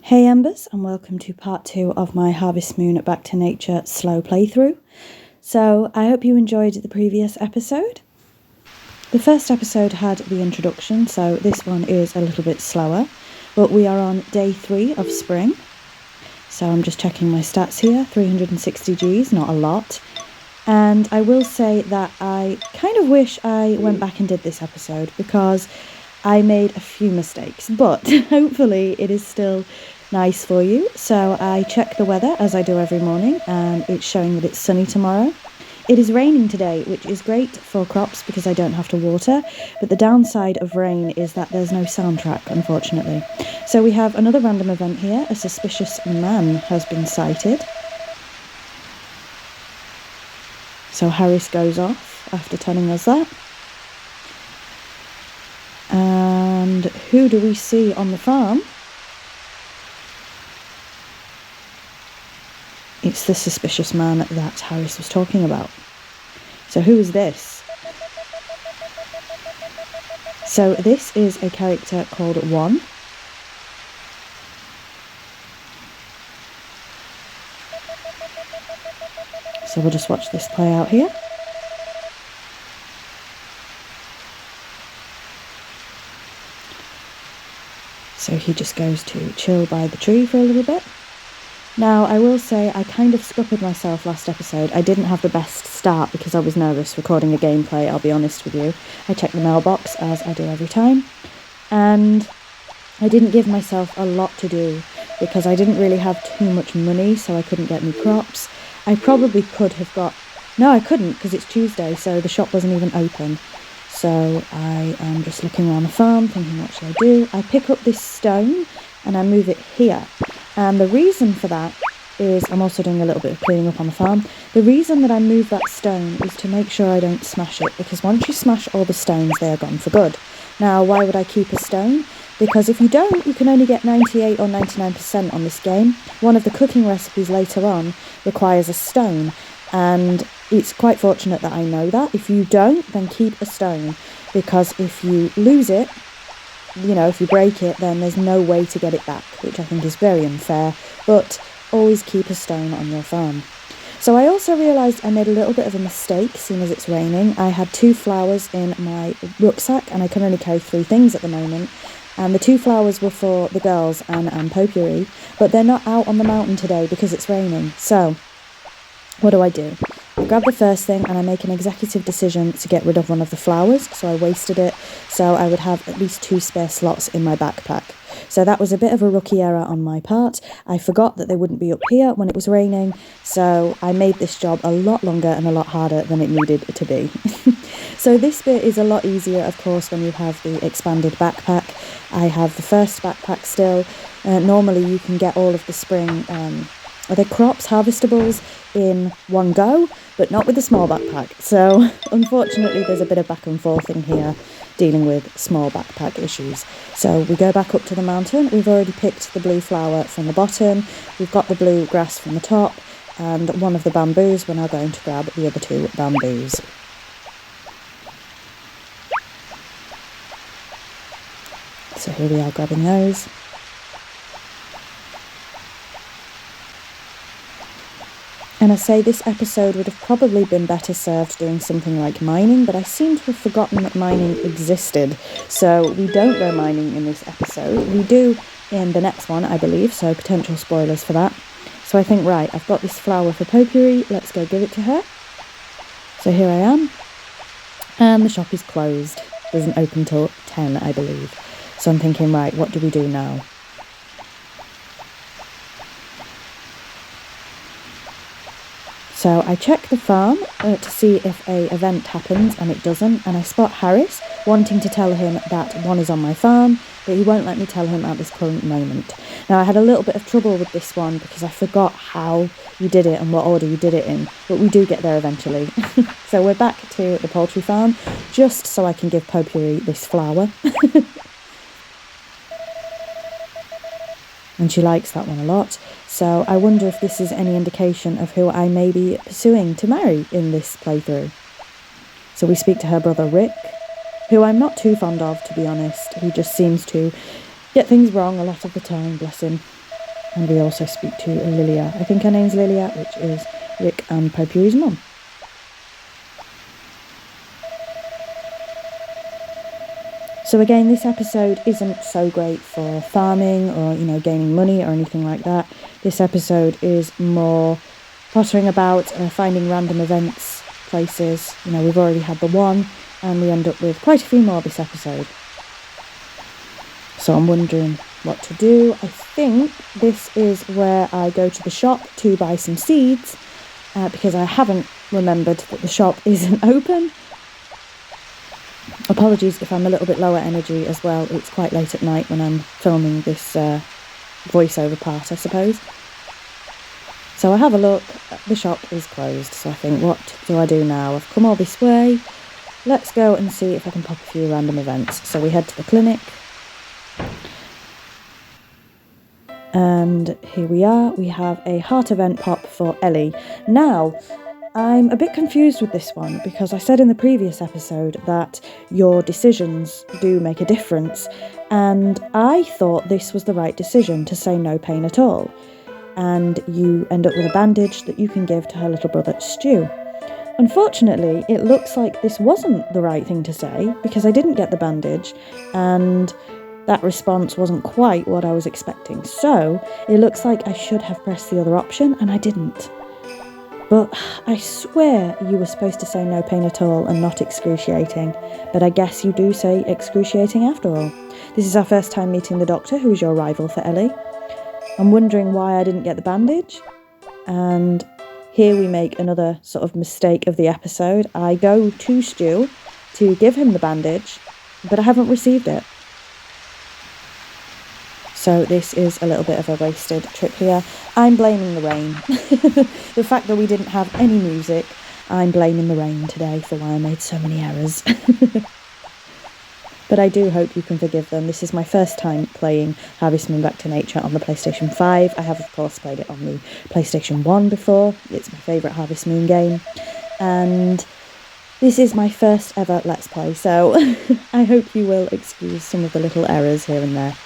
Hey Embers, and welcome to part 2 of my Harvest Moon Back to Nature slow playthrough. So I hope you enjoyed the previous episode. The first episode had the introduction, so this one is a little bit slower, but we are on day 3 of spring. So I'm just checking my stats here, 360 Gs, not a lot. And I will say that I kind of wish I went back and did this episode because I made a few mistakes, but hopefully it is still nice for you. So I check the weather as I do every morning, and it's showing that it's sunny tomorrow. It is raining today, which is great for crops because I don't have to water, but the downside of rain is that there's no soundtrack, unfortunately. So we have another random event here. A suspicious man has been sighted. So Harris goes off after telling us that. And who do we see on the farm? It's the suspicious man that Harris was talking about. So who is this? So this is a character called One. So we'll just watch this play out here. So he just goes to chill by the tree for a little bit. Now, I will say I kind of scuppered myself last episode. I didn't have the best start because I was nervous recording a gameplay, I'll be honest with you. I checked the mailbox, as I do every time. And I didn't give myself a lot to do because I didn't really have too much money, so I couldn't get any crops. I probably could have got... No, I couldn't because it's Tuesday, so the shop wasn't even open. So I am just looking around the farm, thinking what should I do? I pick up this stone and I move it here. And the reason for that is, I'm also doing a little bit of cleaning up on the farm. The reason that I move that stone is to make sure I don't smash it, because once you smash all the stones, they are gone for good. Now, why would I keep a stone? Because if you don't, you can only get 98 or 99% on this game. One of the cooking recipes later on requires a stone, and it's quite fortunate that I know that. If you don't, then keep a stone, because if you lose it, you know, if you break it, then there's no way to get it back, which I think is very unfair, but always keep a stone on your farm. So I also realised I made a little bit of a mistake, seeing as it's raining. I had 2 flowers in my rucksack, and I can only carry 3 things at the moment, and the 2 flowers were for the girls and Potpourri, but they're not out on the mountain today because it's raining. So what do? I grab the first thing and I make an executive decision to get rid of one of the flowers, so I wasted it, so I would have at least 2 spare slots in my backpack. So that was a bit of a rookie error on my part. I forgot that they wouldn't be up here when it was raining, so I made this job a lot longer and a lot harder than it needed to be. So this bit is a lot easier, of course, when you have the expanded backpack. I have the first backpack still. Normally you can get all of the spring are they crops, harvestables, in one go, but not with the small backpack. So unfortunately there's a bit of back and forth in here dealing with small backpack issues. So we go back up to the mountain. We've already picked the blue flower from the bottom, we've got the blue grass from the top, and one of the bamboos. We're now going to grab the other 2 bamboos. So here we are grabbing those. And I say this episode would have probably been better served doing something like mining, but I seem to have forgotten that mining existed. So we don't go mining in this episode. We do in the next one, I believe, so potential spoilers for that. So I think, right, I've got this flower for Potpourri, let's go give it to her. So here I am. And the shop is closed. It doesn't open till 10, I believe. So I'm thinking, right, what do we do now? So I check the farm to see if a event happens, and it doesn't, and I spot Harris wanting to tell him that One is on my farm, but he won't let me tell him at this current moment. Now I had a little bit of trouble with this one because I forgot how you did it and what order you did it in, but we do get there eventually. So we're back to the poultry farm, just so I can give Potpourri this flower. And she likes that one a lot. So I wonder if this is any indication of who I may be pursuing to marry in this playthrough. So we speak to her brother Rick, who I'm not too fond of, to be honest. He just seems to get things wrong a lot of the time, bless him. And we also speak to Lilia. I think her name's Lilia, which is Rick and Potpourri's mum. So again, this episode isn't so great for farming or, gaining money or anything like that. This episode is more pottering about, finding random events, places. We've already had the one, and we end up with quite a few more this episode. So I'm wondering what to do. I think this is where I go to the shop to buy some seeds, because I haven't remembered that the shop isn't open. Apologies if I'm a little bit lower energy as well. It's quite late at night when I'm filming this voiceover part, I suppose. So I have a look. The shop is closed. So I think, what do I do now? I've come all this way. Let's go and see if I can pop a few random events. So we head to the clinic. And here we are. We have a heart event pop for Ellie. Now, I'm a bit confused with this one because I said in the previous episode that your decisions do make a difference, and I thought this was the right decision to say no pain at all, and you end up with a bandage that you can give to her little brother Stu. Unfortunately, it looks like this wasn't the right thing to say because I didn't get the bandage, and that response wasn't quite what I was expecting. So it looks like I should have pressed the other option, and I didn't. But I swear you were supposed to say no pain at all and not excruciating. But I guess you do say excruciating after all. This is our first time meeting the doctor, who is your rival for Ellie. I'm wondering why I didn't get the bandage. And here we make another sort of mistake of the episode. I go to Stu to give him the bandage, but I haven't received it. So this is a little bit of a wasted trip here. I'm blaming the rain. The fact that we didn't have any music, I'm blaming the rain today for why I made so many errors. But I do hope you can forgive them. This is my first time playing Harvest Moon Back to Nature on the PlayStation 5. I have, of course, played it on the PlayStation 1 before. It's my favourite Harvest Moon game. And this is my first ever Let's Play, so I hope you will excuse some of the little errors here and there.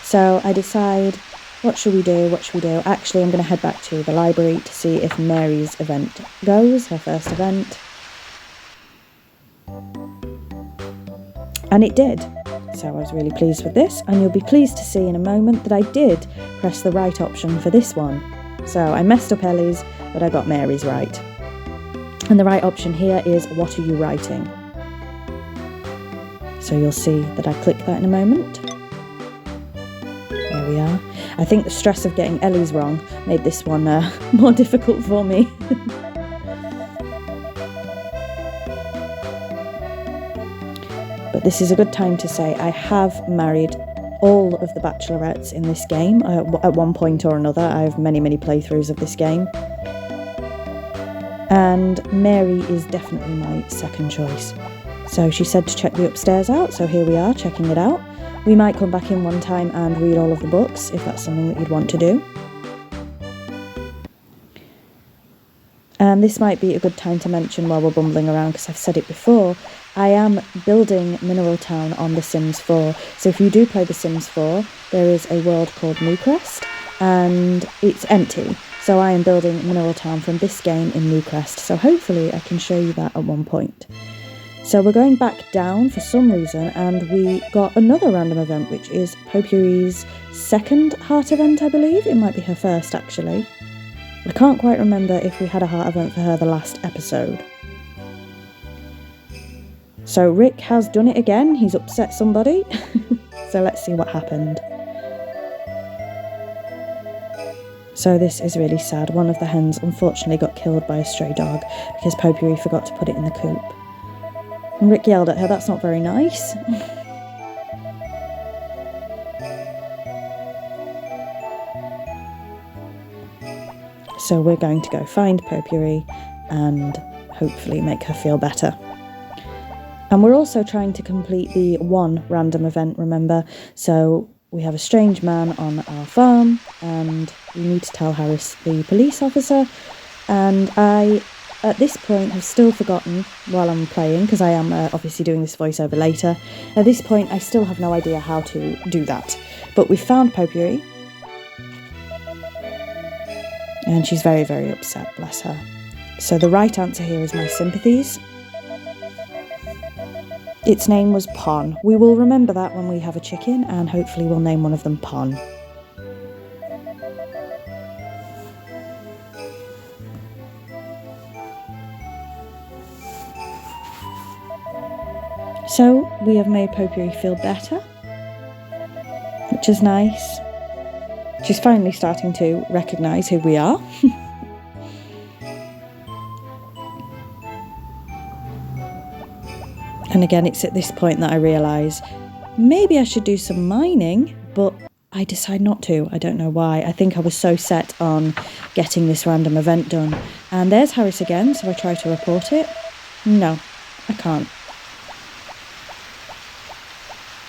So I decide, what should we do? Actually, I'm going to head back to the library to see if Mary's event goes, her first event. And it did. So I was really pleased with this, and you'll be pleased to see in a moment that I did press the right option for this one. So I messed up Ellie's, but I got Mary's right. And the right option here is, what are you writing? So you'll see that I click that in a moment. There we are. I think the stress of getting Ellie's wrong made this one more difficult for me. But this is a good time to say I have married all of the bachelorettes in this game at one point or another. I have many, many playthroughs of this game. And Mary is definitely my second choice. So she said to check the upstairs out, so here we are, checking it out. We might come back in one time and read all of the books, if that's something that you'd want to do. And this might be a good time to mention while we're bumbling around, because I've said it before, I am building Mineral Town on The Sims 4. So if you do play The Sims 4, there is a world called Newcrest, and it's empty. So I am building Mineral Town from this game in Newcrest, so hopefully I can show you that at one point. So we're going back down for some reason, and we got another random event, which is Potpourri's second heart event, I believe. It might be her first, actually. I can't quite remember if we had a heart event for her the last episode. So Rick has done it again. He's upset somebody. So let's see what happened. So this is really sad. One of the hens unfortunately got killed by a stray dog because Potpourri forgot to put it in the coop. And Rick yelled at her, "That's not very nice." So we're going to go find Potpourri and hopefully make her feel better. And we're also trying to complete the one random event, remember? So we have a strange man on our farm and we need to tell Harris, the police officer. And I, at this point, have still forgotten while I'm playing, because I am obviously doing this voiceover later. At this point, I still have no idea how to do that. But we found Potpourri. And she's very, very upset, bless her. So the right answer here is my sympathies. Its name was Pon. We will remember that when we have a chicken, and hopefully we'll name one of them Pon. So we have made Potpourri feel better, which is nice. She's finally starting to recognise who we are. And again, it's at this point that I realise maybe I should do some mining, but I decide not to. I don't know why. I think I was so set on getting this random event done. And there's Harris again, so I try to report it. No, I can't.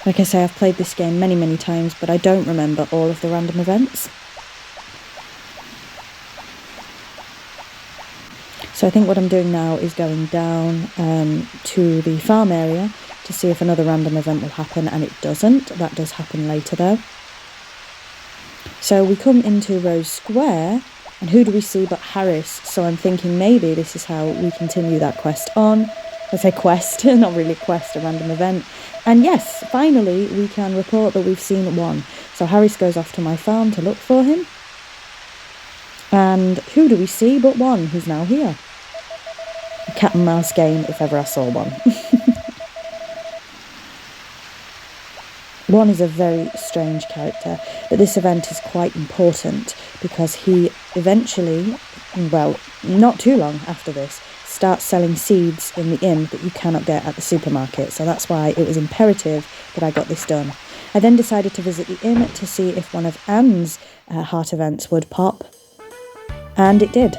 Like I say, I've played this game many, many times, but I don't remember all of the random events. So I think what I'm doing now is going down to the farm area to see if another random event will happen, and it doesn't. That does happen later though. So we come into Rose Square, and who do we see but Harris? So I'm thinking maybe this is how we continue that quest on. I say quest, not really quest, a random event. And yes, finally we can report that we've seen one. So Harris goes off to my farm to look for him. And who do we see but one who's now here? A cat and mouse game, if ever I saw one. One is a very strange character, but this event is quite important because he eventually, well, not too long after this, starts selling seeds in the inn that you cannot get at the supermarket. So that's why it was imperative that I got this done. I then decided to visit the inn to see if one of Anne's heart events would pop, and it did.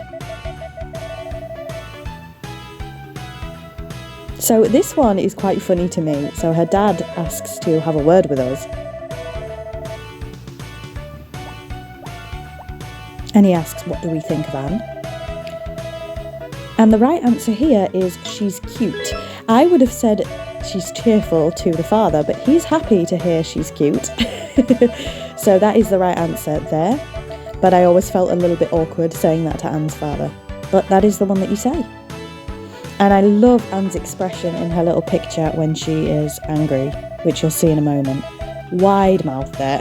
So this one is quite funny to me. So her dad asks to have a word with us. And he asks, what do we think of Anne? And the right answer here is she's cute. I would have said she's cheerful to the father, but he's happy to hear she's cute. So that is the right answer there. But I always felt a little bit awkward saying that to Anne's father. But that is the one that you say. And I love Anne's expression in her little picture when she is angry, which you'll see in a moment. Wide mouth there.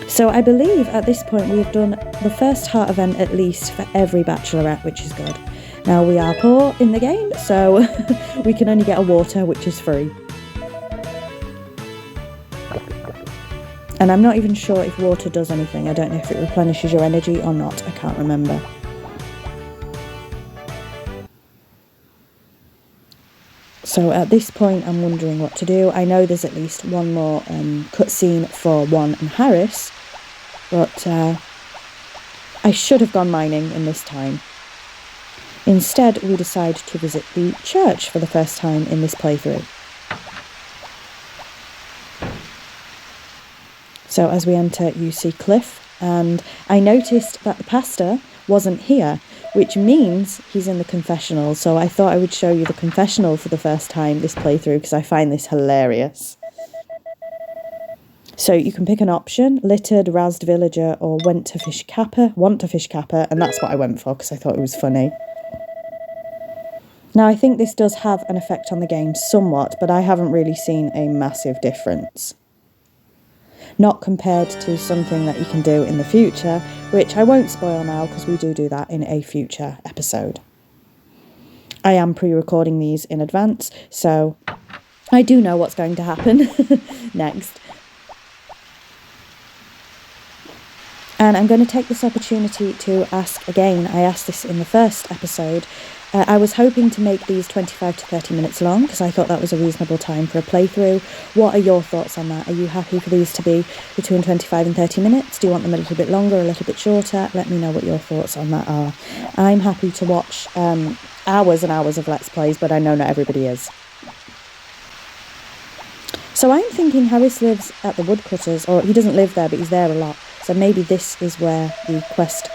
So I believe at this point we have done the first heart event at least for every bachelorette, which is good. Now we are poor in the game, so we can only get a water, which is free. And I'm not even sure if water does anything. I don't know if it replenishes your energy or not. I can't remember. So at this point, I'm wondering what to do. I know there's at least one more cutscene for Juan and Harris, but I should have gone mining in this time. Instead, we decide to visit the church for the first time in this playthrough. So as we enter, you see Cliff, and I noticed that the pastor wasn't here, which means he's in the confessional. So I thought I would show you the confessional for the first time this playthrough because I find this hilarious. So you can pick an option, littered, razzed villager, or want to fish capper, and that's what I went for because I thought it was funny. Now I think this does have an effect on the game somewhat, but I haven't really seen a massive difference. Not compared to something that you can do in the future, which I won't spoil now because we do that in a future episode. I am pre-recording these in advance, so I do know what's going to happen next. And I'm going to take this opportunity to ask again, I asked this in the first episode, I was hoping to make these 25 to 30 minutes long because I thought that was a reasonable time for a playthrough. What are your thoughts on that? Are you happy for these to be between 25 and 30 minutes? Do you want them a little bit longer, a little bit shorter? Let me know what your thoughts on that are. I'm happy to watch hours and hours of Let's Plays, but I know not everybody is. So I'm thinking Harris lives at the woodcutters, or he doesn't live there, but he's there a lot. So maybe this is where the quest,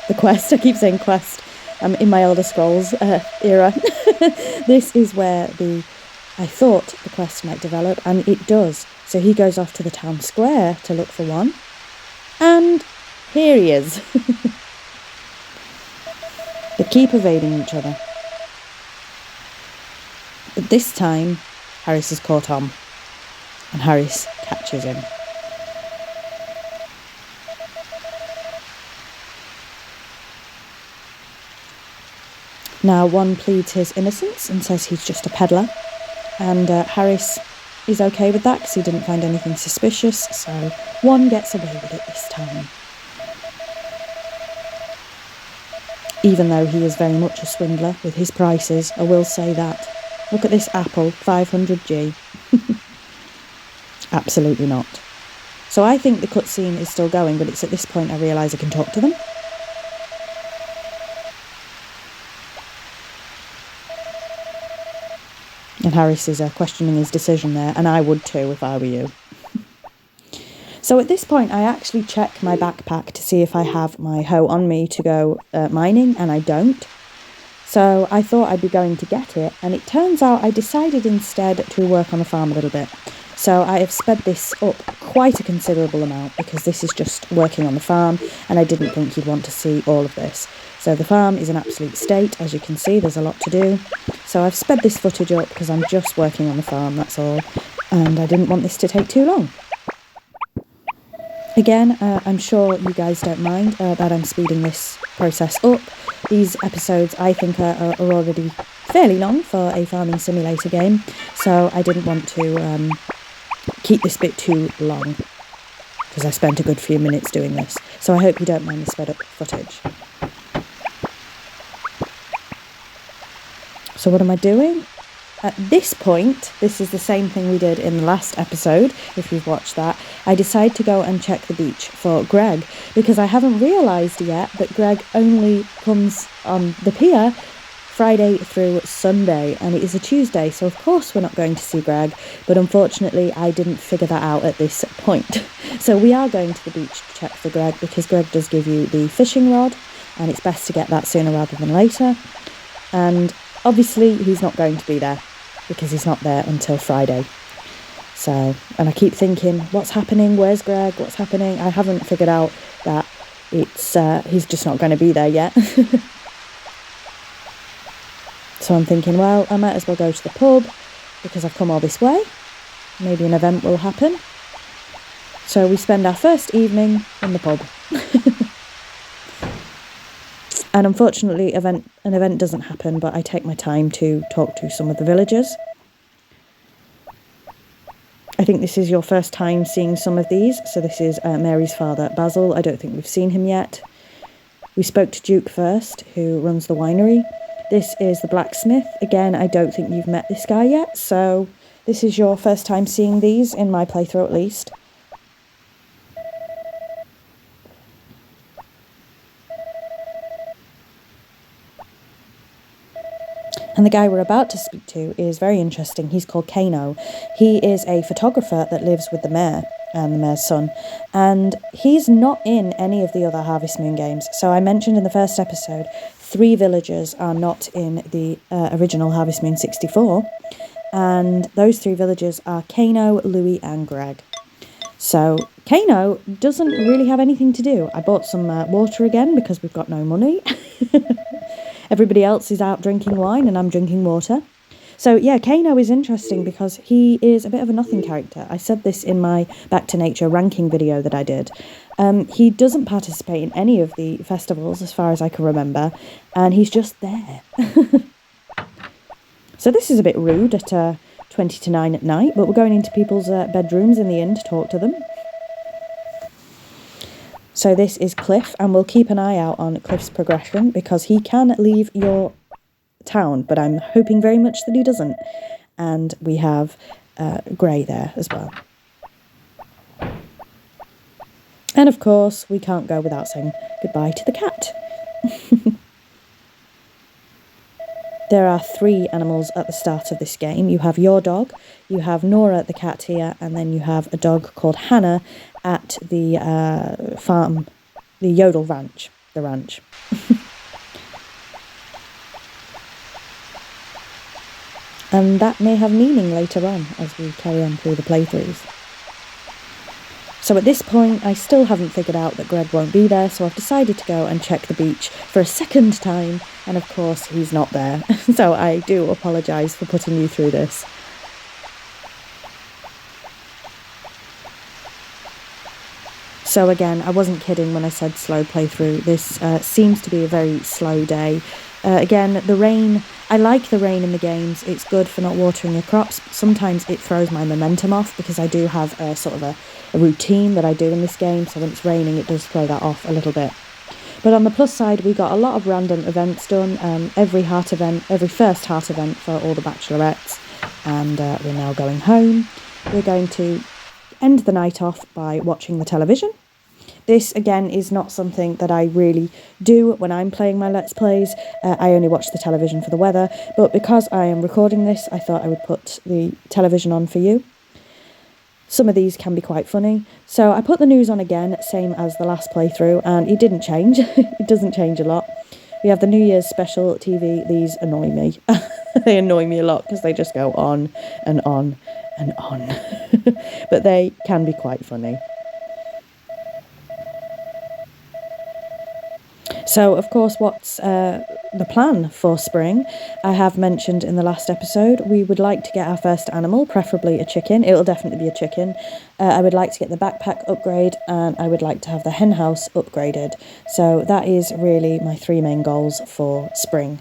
I keep saying quest, I'm in my Elder Scrolls era. This is where I thought the quest might develop, and it does. So he goes off to the town square to look for one, and Here he is. They keep evading each other. But this time, Harris is caught on, and Harris catches him. Now, one pleads his innocence and says he's just a peddler, and Harris is okay with that because he didn't find anything suspicious, so one gets away with it this time. Even though he is very much a swindler with his prices, I will say that. Look at this apple, 500G. Absolutely not. So I think the cutscene is still going, but it's at this point I realise I can talk to them. And Harris is questioning his decision there, and I would too if I were you. So at this point, I actually check my backpack to see if I have my hoe on me to go mining, and I don't. So I thought I'd be going to get it, and it turns out I decided instead to work on the farm a little bit. So I have sped this up quite a considerable amount because this is just working on the farm, and I didn't think you'd want to see all of this. So the farm is an absolute state, as you can see, there's a lot to do. So I've sped this footage up because I'm just working on the farm, that's all, and I didn't want this to take too long. Again, I'm sure you guys don't mind that I'm speeding this process up. These episodes, I think, are already fairly long for a farming simulator game, so I didn't want to keep this bit too long, because I spent a good few minutes doing this. So I hope you don't mind the sped up footage. So what am I doing? At this point, this is the same thing we did in the last episode, if you've watched that. I decide to go and check the beach for Greg, because I haven't realised yet that Greg only comes on the pier Friday through Sunday, and it is a Tuesday, so of course we're not going to see Greg, but unfortunately I didn't figure that out at this point. So we are going to the beach to check for Greg, because Greg does give you the fishing rod, and it's best to get that sooner rather than later. And obviously he's not going to be there, because he's not there until Friday. So, and I keep thinking, what's happening? Where's Greg? What's happening? I haven't figured out that it's he's just not going to be there yet. So I'm thinking, well, I might as well go to the pub because I've come all this way. Maybe an event will happen. So we spend our first evening in the pub. And unfortunately, an event doesn't happen, but I take my time to talk to some of the villagers. I think this is your first time seeing some of these. So this is Mary's father, Basil. I don't think we've seen him yet. We spoke to Duke first, who runs the winery. This is the blacksmith. Again, I don't think you've met this guy yet. So this is your first time seeing these, in my playthrough at least. And the guy we're about to speak to is very interesting. He's called Kano. He is a photographer that lives with the mayor and the mayor's son. And he's not in any of the other Harvest Moon games. So I mentioned in the first episode, 3 villagers are not in the original Harvest Moon 64. And those 3 villagers are Kano, Louis and Greg. So Kano doesn't really have anything to do. I bought some water again because we've got no money. Everybody else is out drinking wine and I'm drinking water. So yeah, Kano is interesting because he is a bit of a nothing character. I said this in my Back to Nature ranking video that I did. He doesn't participate in any of the festivals as far as I can remember, and he's just there. So this is a bit rude at 20 to 9 at night, but we're going into people's bedrooms in the inn to talk to them. So this is Cliff, and we'll keep an eye out on Cliff's progression because he can leave your town, but I'm hoping very much that he doesn't. And we have Gray there as well. And of course, we can't go without saying goodbye to the cat. There are 3 animals at the start of this game. You have your dog, you have Nora the cat here, and then you have a dog called Hannah at the farm, the Yodel Ranch, the ranch. And that may have meaning later on as we carry on through the playthroughs. So at this point, I still haven't figured out that Greg won't be there, so I've decided to go and check the beach for a second time, and of course he's not there. So I do apologise for putting you through this. So again, I wasn't kidding when I said slow playthrough. This seems to be a very slow day. Again, the rain, I like the rain in the games. It's good for not watering your crops. Sometimes it throws my momentum off because I do have a sort of a routine that I do in this game. So when it's raining, it does throw that off a little bit. But on the plus side, we got a lot of random events done. Every first heart event for all the bachelorettes. And we're now going home. We're going to end the night off by watching the television. This, again, is not something that I really do when I'm playing my Let's Plays. I only watch the television for the weather, but because I am recording this, I thought I would put the television on for you. Some of these can be quite funny. So I put the news on again, same as the last playthrough, and it didn't change. It doesn't change a lot. We have the New Year's special TV. These annoy me. They annoy me a lot because they just go on and on and on. But they can be quite funny. So, of course, what's the plan for spring? I have mentioned in the last episode, we would like to get our first animal, preferably a chicken. It'll definitely be a chicken. I would like to get the backpack upgrade, and I would like to have the hen house upgraded. So that is really my 3 main goals for spring.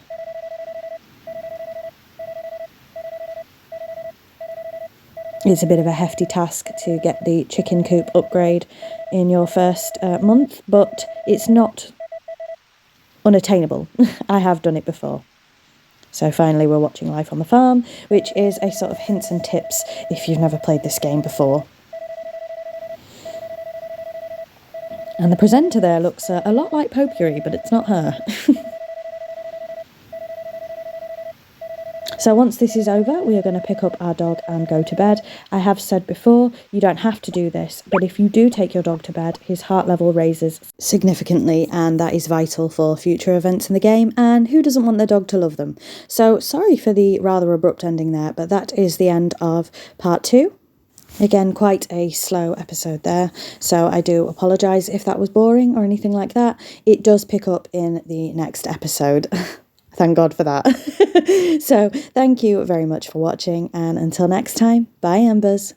It's a bit of a hefty task to get the chicken coop upgrade in your first month, but it's not unattainable. I have done it before. So finally we're watching Life on the Farm, which is a sort of hints and tips if you've never played this game before. And the presenter there looks a lot like Potpourri, but it's not her. So once this is over, we are going to pick up our dog and go to bed. I have said before, you don't have to do this, but if you do take your dog to bed, his heart level raises significantly, and that is vital for future events in the game, and who doesn't want their dog to love them? So sorry for the rather abrupt ending there, but that is the end of part 2. Again, quite a slow episode there, so I do apologise if that was boring or anything like that. It does pick up in the next episode. Thank God for that. So thank you very much for watching, and until next time, bye EMbers.